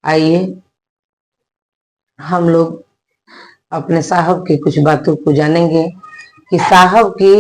आइए हम लोग अपने साहब की कुछ बातों को जानेंगे कि साहब की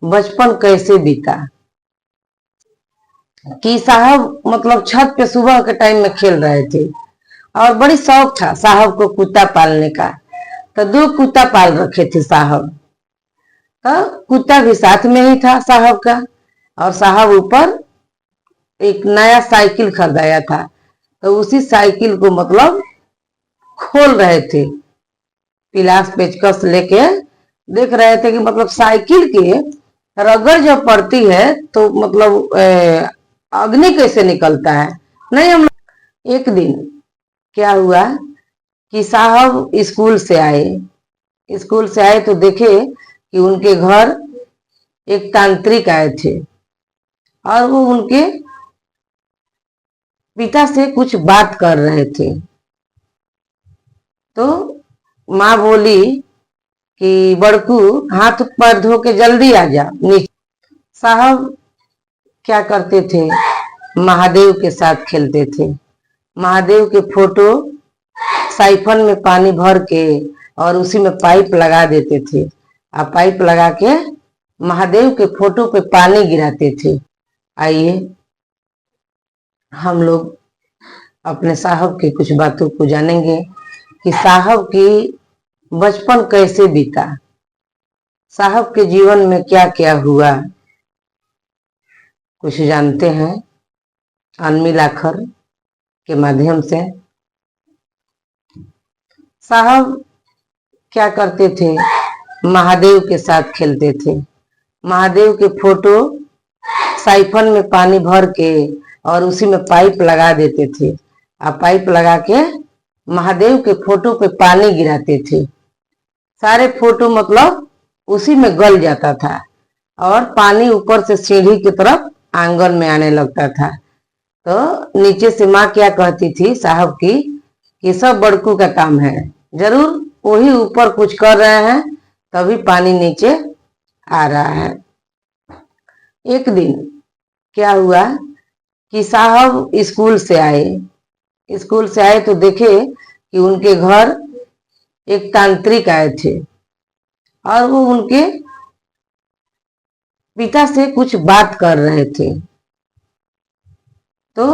बचपन कैसे बीता। कि साहब मतलब छत पे सुबह के टाइम में खेल रहे थे और बड़ी शौक था साहब को कुत्ता पालने का। तो 2 कुत्ता पाल रखे थे साहब। तो कुत्ता भी साथ में ही था साहब का। और साहब ऊपर एक नया साइकिल खरीदाया था, तो उसी साइकिल को मतलब खोल रहे थे, पिलास पेचकस लेके देख रहे थे कि मतलब साइकिल के रगड़ जब पड़ती है तो मतलब अग्नि कैसे निकलता है। नहीं हम लोग एक दिन क्या हुआ कि साहब स्कूल से आए तो देखे कि उनके घर एक तांत्रिक आए थे और वो उनके पिता से कुछ बात कर रहे थे। तो माँ बोली कि बड़कू हाथ पैर धो के जल्दी आ जा नीचे। साहब क्या करते थे, महादेव के साथ खेलते थे। महादेव के फोटो साइफन में पानी भर के और उसी में पाइप लगा देते थे और पाइप लगा के महादेव के फोटो पे पानी गिराते थे। आइए हम लोग अपने साहब की कुछ बातों को जानेंगे कि साहब की बचपन कैसे बीता, साहब के जीवन में क्या क्या हुआ, कुछ जानते हैं अनमिल आखर के माध्यम से। साहब क्या करते थे, महादेव के साथ खेलते थे। महादेव के फोटो साइफन में पानी भर के और उसी में पाइप लगा देते थे और पाइप लगा के महादेव के फोटो पे पानी गिराते थे। सारे फोटो मतलब उसी में गल जाता था और पानी ऊपर से सीढ़ी की तरफ आंगन में आने लगता था। तो नीचे से माँ क्या कहती थी साहब की कि सब बड़कू का काम है, जरूर वही ऊपर कुछ कर रहे हैं तभी पानी नीचे आ रहा है। एक दिन क्या हुआ कि साहब स्कूल से आए तो देखे कि उनके घर एक तांत्रिक आए थे और वो उनके पिता से कुछ बात कर रहे थे। तो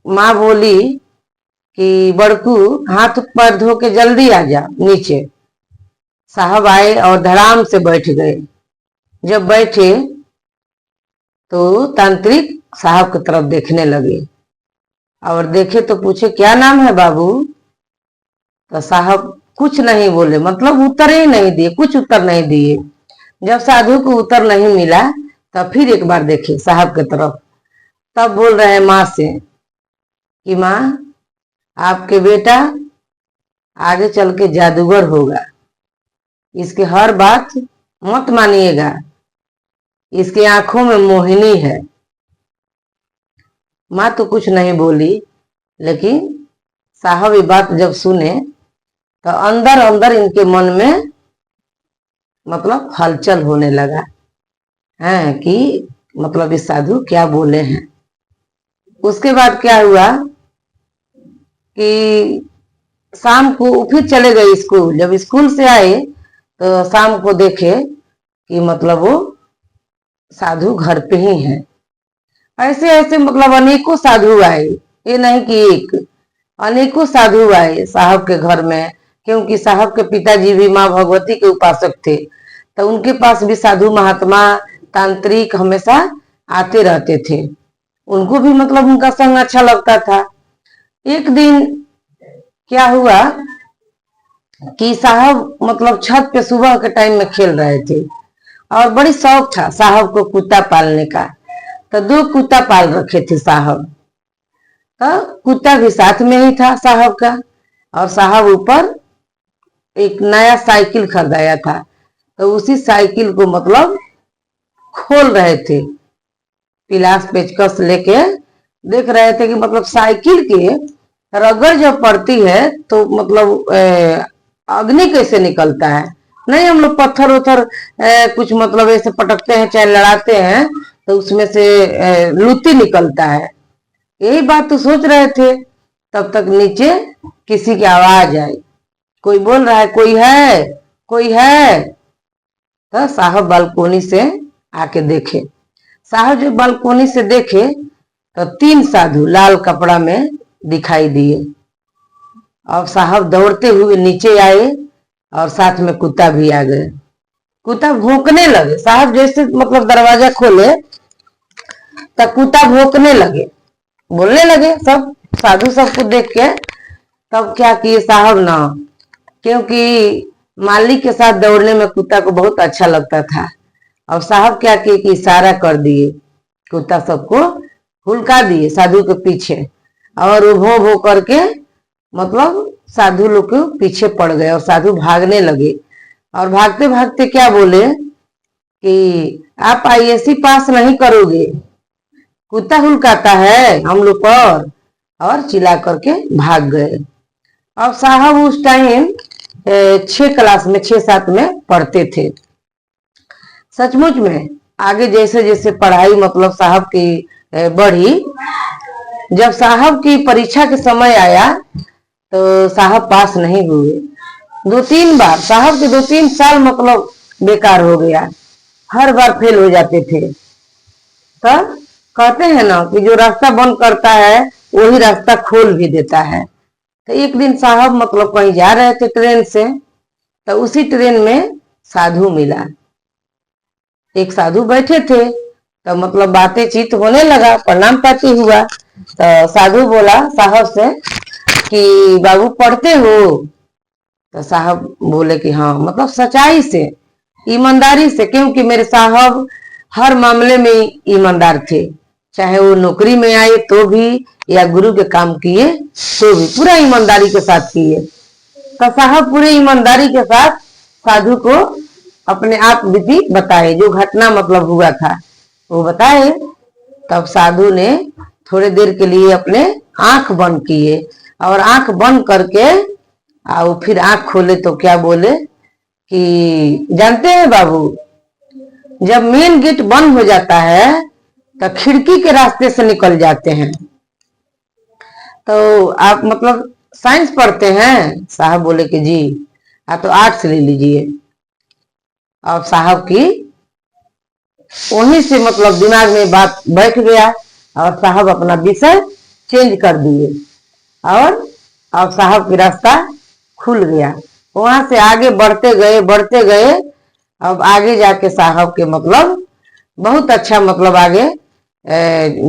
माँ बोली कि बड़कू हाथ पैर धो के जल्दी आ जा नीचे। साहब आए और धड़ाम से बैठ गए। जब बैठे तो तांत्रिक साहब की तरफ देखने लगे और देखे तो पूछे क्या नाम है बाबू। तो साहब कुछ नहीं बोले, मतलब उत्तर ही नहीं दिए, कुछ उत्तर नहीं दिए। जब साधु को उत्तर नहीं मिला तब फिर एक बार देखे साहब की तरफ, तब बोल रहे हैं माँ से कि माँ आपके बेटा आगे चल के जादूगर होगा, इसके हर बात मत मानिएगा, इसकी आंखों में मोहिनी है। माँ तो कुछ नहीं बोली, लेकिन साहब ये बात जब सुने तो अंदर अंदर इनके मन में मतलब हलचल होने लगा है कि मतलब इस साधु क्या बोले हैं। उसके बाद क्या हुआ कि शाम को फिर चले गए स्कूल। जब स्कूल से आए तो शाम को देखे कि मतलब वो साधु घर पे ही हैं। ऐसे ऐसे मतलब अनेकों साधु आए, ये नहीं कि एक, अनेकों साधु आए साहब के घर में, क्योंकि साहब के पिताजी भी माँ भगवती के उपासक थे। तो उनके पास भी साधु महात्मा तांत्रिक हमेशा आते रहते थे, उनको भी मतलब उनका संग अच्छा लगता था। एक दिन क्या हुआ कि साहब मतलब छत पे सुबह के टाइम में खेल रहे थे और बड़ी शौक था साहब को कुत्ता पालने का। तो 2 कुत्ता पाल रखे थे साहब। तो कुत्ता भी साथ में ही था साहब का। और साहब ऊपर एक नया साइकिल खरीदाया था, तो उसी साइकिल को मतलब खोल रहे थे, पिलास पेचकस लेके देख रहे थे कि मतलब साइकिल के रगड़ जब पड़ती है तो मतलब अग्नि कैसे निकलता है। नहीं हम लोग पत्थर उथर कुछ मतलब ऐसे पटकते हैं चाहे लड़ाते हैं तो उसमें से लुत्ती निकलता है, यही बात तो सोच रहे थे। तब तक नीचे किसी की आवाज आई, कोई बोल रहा है कोई है, कोई है। तो साहब बालकोनी से आके देखे। साहब जो बालकोनी से देखे तो 3 साधु लाल कपड़ा में दिखाई दिए। अब साहब दौड़ते हुए नीचे आए और साथ में कुत्ता भी आ गए। कुत्ता भौंकने लगे। साहब जैसे मतलब दरवाजा खोले तब कुत्ता भौंकने लगे, बोलने लगे। सब साधु सबको देख के तब क्या किए साहब ना, क्योंकि मालिक के साथ दौड़ने में कुत्ता को बहुत अच्छा लगता था। अब साहब क्या किए कि इशारा कर दिए, कुत्ता सबको हुलका दिए साधु के पीछे, और वो भों भों करके मतलब साधु लोग के पीछे पड़ गए और साधु भागने लगे। और भागते भागते क्या बोले कि आप आईएएससी पास नहीं करोगे, कुत्ता हुलकाता है हम लोग पर, और चिल्ला करके भाग गए। अब साहब उस टाइम 6 क्लास में 6-7 में पढ़ते थे। सचमुच में आगे जैसे जैसे पढ़ाई मतलब साहब की बढ़ी, जब साहब की परीक्षा के समय आया तो साहब पास नहीं हुए। 2-3 बार साहब के 2-3 साल मतलब बेकार हो गया, हर बार फेल हो जाते थे। तब कहते हैं ना कि जो रास्ता बंद करता है वही रास्ता खोल भी देता है। तो एक दिन साहब मतलब कहीं जा रहे थे ट्रेन से, तो उसी ट्रेन में साधु मिला। एक साधु बैठे थे तो मतलब बातें चीत होने लगा, प्रणाम पाती हुआ। तो साधु बोला साहब से कि बाबू पढ़ते हो? तो साहब बोले कि हाँ, मतलब सच्चाई से, ईमानदारी से, क्योंकि मेरे साहब हर मामले में ईमानदार थे। चाहे वो नौकरी में आए तो भी, या गुरु के काम किए तो भी पूरा ईमानदारी के साथ किए। तो साहब पूरे ईमानदारी के साथ साधु को अपने आप बीती बताए, जो घटना मतलब हुआ था वो बताए। तब साधु ने थोड़ी देर के लिए अपने आंख बंद किए, और आंख बंद करके और फिर आंख खोले तो क्या बोले कि जानते हैं बाबू, जब मेन गेट बंद हो जाता है तो खिड़की के रास्ते से निकल जाते हैं। तो आप मतलब साइंस पढ़ते हैं? साहब बोले कि जी। तो आर्ट्स ले लीजिए। अब साहब की वहीं से मतलब दिमाग में बात बैठ गया, और साहब अपना विषय चेंज कर दिए, और अब साहब की रास्ता खुल गया। वहां से आगे बढ़ते गए बढ़ते गए। अब आगे जाके साहब के मतलब बहुत अच्छा मतलब आगे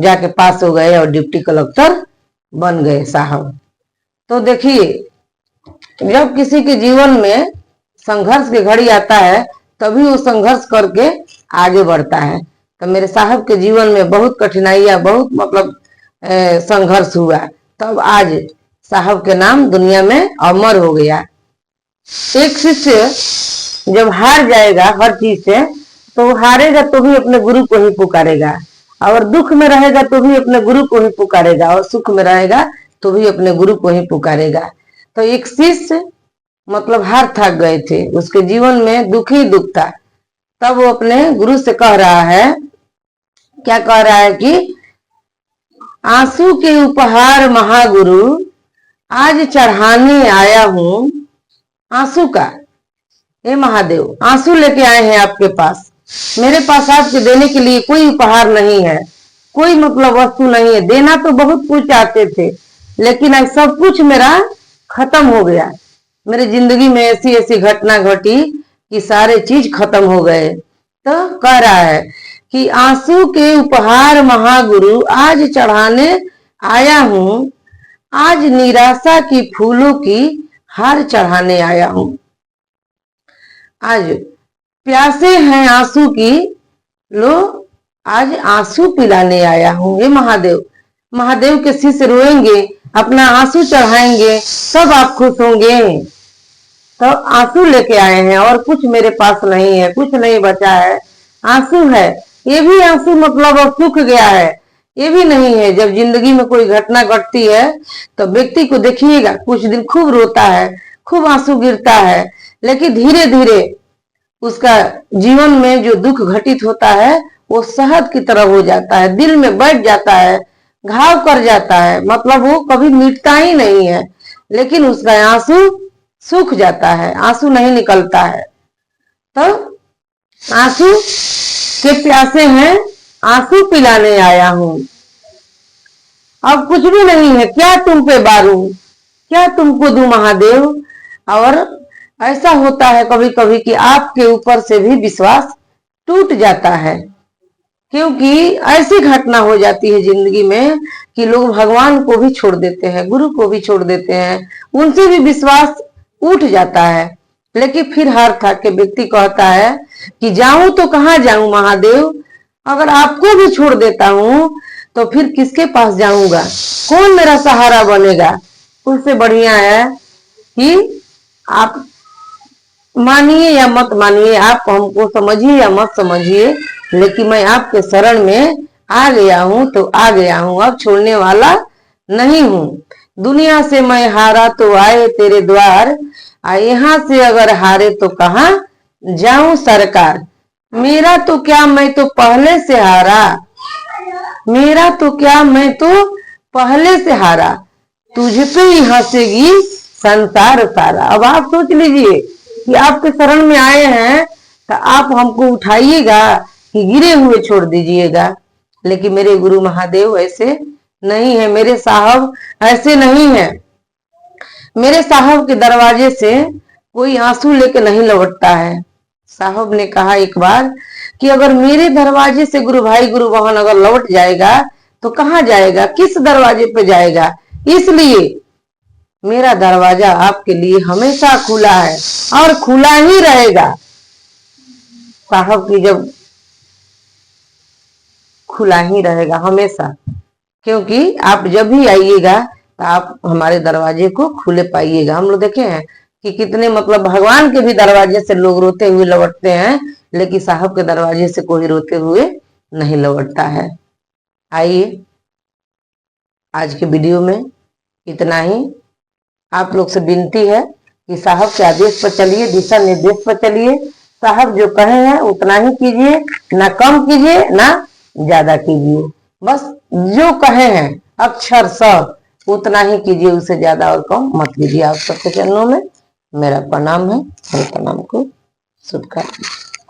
जाके पास हो गए और डिप्टी कलेक्टर बन गए साहब। तो देखिए, जब किसी के जीवन में संघर्ष की घड़ी आता है तभी वो संघर्ष करके आगे बढ़ता है। तो मेरे साहब के जीवन में बहुत कठिनाइयां, बहुत मतलब संघर्ष हुआ, तब आज साहब के नाम दुनिया में अमर हो गया। एक शिष्य जब हार जाएगा हर चीज से, तो वो हारेगा तो भी अपने गुरु को ही पुकारेगा, और दुख में रहेगा तो भी अपने गुरु को ही पुकारेगा, और सुख में रहेगा तो भी अपने गुरु को ही पुकारेगा। तो एक शिष्य मतलब हार थक गए थे, उसके जीवन में दुख ही दुख था। तब वो अपने गुरु से कह रहा है, क्या कह रहा है कि आंसू के उपहार महागुरु आज चढ़ाने आया हूं आंसू का। हे महादेव, आंसू लेके आए हैं आपके पास। मेरे पास आपके देने के लिए कोई उपहार नहीं है, कोई मतलब वस्तु नहीं है। देना तो बहुत कुछ चाहते थे, लेकिन अब सब कुछ मेरा खत्म हो गया। मेरे जिंदगी में ऐसी ऐसी घटना घटी कि सारे चीज खत्म हो गए। तो कह रहा है कि आंसू के उपहार महागुरु आज चढ़ाने आया हूं, आज निराशा की फूलों की हार चढ़ाने आया हूं। आज प्यासे हैं आंसू की, लो आज आंसू पिलाने आया हूं। हे महादेव, महादेव के शिष्य रोएंगे, अपना आंसू चढ़ाएंगे, सब आप खुश होंगे। तो आंसू लेके आए हैं, और कुछ मेरे पास नहीं है, कुछ नहीं बचा है, आंसू है। ये भी आंसू मतलब अब सूख गया है, ये भी नहीं है। जब जिंदगी में कोई घटना घटती है तो व्यक्ति को देखिएगा, कुछ दिन खूब रोता है, खूब आंसू गिरता है, लेकिन धीरे धीरे उसका जीवन में जो दुख घटित होता है वो शहद की तरह हो जाता है, दिल में बैठ जाता है, घाव कर जाता है, मतलब वो कभी मिटता ही नहीं है, लेकिन उसका आंसू सूख जाता है, आंसू नहीं निकलता है। तो आंसू के प्यासे हैं, आंसू पिलाने आया हूं। अब कुछ भी नहीं है, क्या तुम पे बारू, क्या तुमको दूं महादेव। और ऐसा होता है कभी कभी कि आपके ऊपर से भी विश्वास टूट जाता है, क्योंकि ऐसी घटना हो जाती है जिंदगी में कि लोग भगवान को भी छोड़ देते हैं, गुरु को भी छोड़ देते हैं, उनसे भी विश्वास उठ जाता है। लेकिन फिर हार था के व्यक्ति कहता है कि जाऊं तो कहां जाऊं महादेव, अगर आपको भी छोड़ देता हूं तो फिर किसके पास जाऊंगा, कौन मेरा सहारा बनेगा। उससे बढ़िया है कि आप मानिए या मत मानिए, आप हमको समझिए या मत समझिए, लेकिन मैं आपके शरण में आ गया हूं तो आ गया हूं, अब छोड़ने वाला नहीं हूं। दुनिया से मैं हारा तो आए तेरे द्वार, यहाँ से अगर हारे तो कहां जाऊं सरकार। मेरा तो क्या मैं तो पहले से हारा, मेरा तो क्या मैं तो पहले से हारा, तुझ पे ही हंसेगी संसार सारा। अब आप सोच लीजिए कि आपके शरण में आए हैं तो आप हमको उठाइएगा कि गिरे हुए छोड़ दीजिएगा। लेकिन मेरे गुरु महादेव ऐसे नहीं है, मेरे साहब ऐसे नहीं है। मेरे साहब के दरवाजे से कोई आंसू लेके नहीं लौटता है। साहब ने कहा एक बार कि अगर मेरे दरवाजे से गुरु भाई गुरु बहन अगर लौट जाएगा तो कहां जाएगा, किस दरवाजे पे जाएगा। इसलिए मेरा दरवाजा आपके लिए हमेशा खुला है और खुला ही रहेगा। साहब की जब खुला ही रहेगा हमेशा, क्योंकि आप जब भी आइएगा तो आप हमारे दरवाजे को खुले पाइएगा। हम लोग देखे हैं कि कितने मतलब भगवान के भी दरवाजे से लोग रोते हुए लौटते हैं, लेकिन साहब के दरवाजे से कोई रोते हुए नहीं लौटता है। आइए आज के वीडियो में इतना ही। आप लोग से विनती है कि साहब के आदेश पर चलिए, दिशा निर्देश पर चलिए। साहब जो कहे हैं उतना ही कीजिए, ना कम कीजिए ना ज्यादा कीजिए। बस जो कहे हैं अक्षर सब उतना ही कीजिए, उससे ज्यादा और कम मत कीजिए। आप सबके चरणों में मेरा प्रणाम है, मेरे प्रणाम को स्वीकार कीजिए।